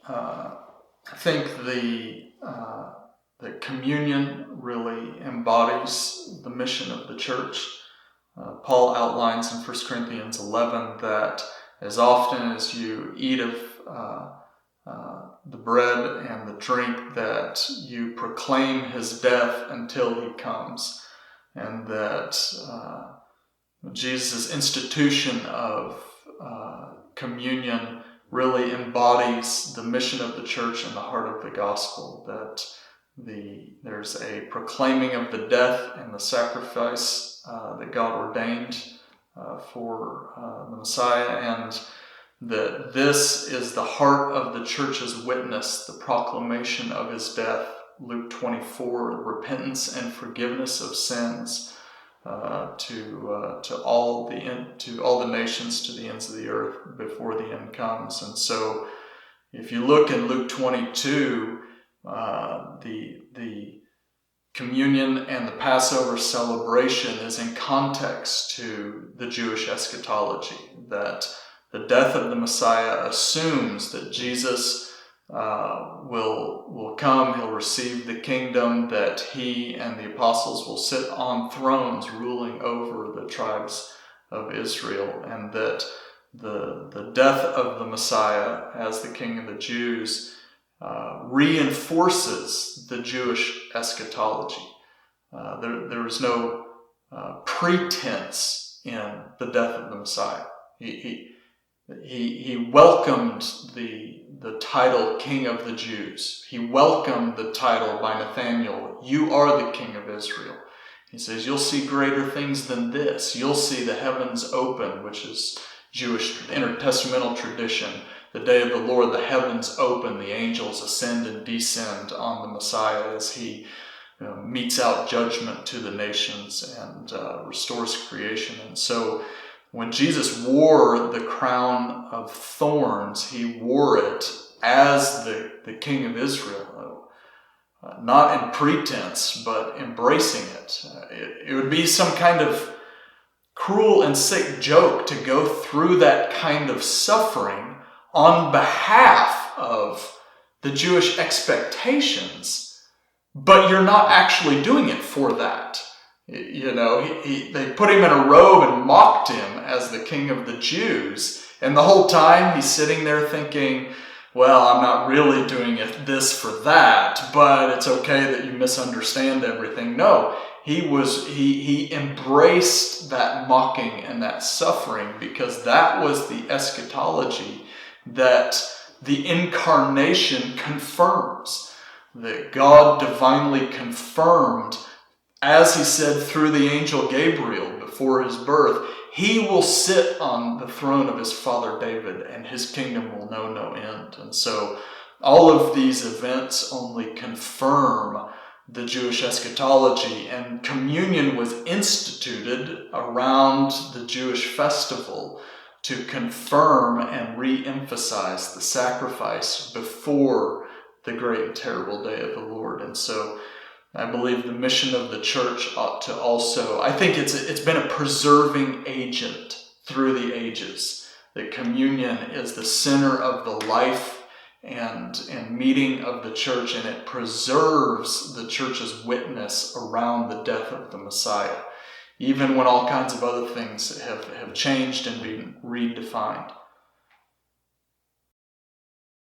I think the communion really embodies the mission of the church. Paul outlines in 1 Corinthians 11 that as often as you eat of the bread and the drink, that you proclaim his death until he comes, and that Jesus' institution of communion really embodies the mission of the church and the heart of the gospel, that there's a proclaiming of the death and the sacrifice that God ordained for the Messiah, and that this is the heart of the church's witness, the proclamation of his death. Luke 24, repentance and forgiveness of sins to all the nations, to the ends of the earth, before the end comes. And so, if you look in Luke 22, the communion and the Passover celebration is in context to the Jewish eschatology, that the death of the Messiah assumes that Jesus will come, he'll receive the kingdom, that he and the apostles will sit on thrones ruling over the tribes of Israel, and that the death of the Messiah as the King of the Jews reinforces the Jewish eschatology. There is no pretense in the death of the Messiah. He welcomed the title King of the Jews. He welcomed the title by Nathanael, "You are the King of Israel." He says, "You'll see greater things than this. You'll see the heavens open," which is Jewish intertestamental tradition. The day of the Lord, the heavens open, the angels ascend and descend on the Messiah as he metes out judgment to the nations and restores creation. And so when Jesus wore the crown of thorns, he wore it as the King of Israel, not in pretense, but embracing it. It would be some kind of cruel and sick joke to go through that kind of suffering on behalf of the Jewish expectations, but you're not actually doing it for that. They put him in a robe and mocked him as the King of the Jews, and the whole time he's sitting there thinking, well, I'm not really doing this for that, but it's okay that you misunderstand everything. No, he embraced that mocking and that suffering, because that was the eschatology that the incarnation confirms, that God divinely confirmed, as he said through the angel Gabriel before his birth, he will sit on the throne of his father David, and his kingdom will know no end. And so all of these events only confirm the Jewish eschatology, and communion was instituted around the Jewish festival to confirm and re-emphasize the sacrifice before the great and terrible day of the Lord. And so I believe the mission of the church ought to also, I think it's been a preserving agent through the ages. That communion is the center of the life and meeting of the church, and it preserves the church's witness around the death of the Messiah, even when all kinds of other things have changed and been redefined.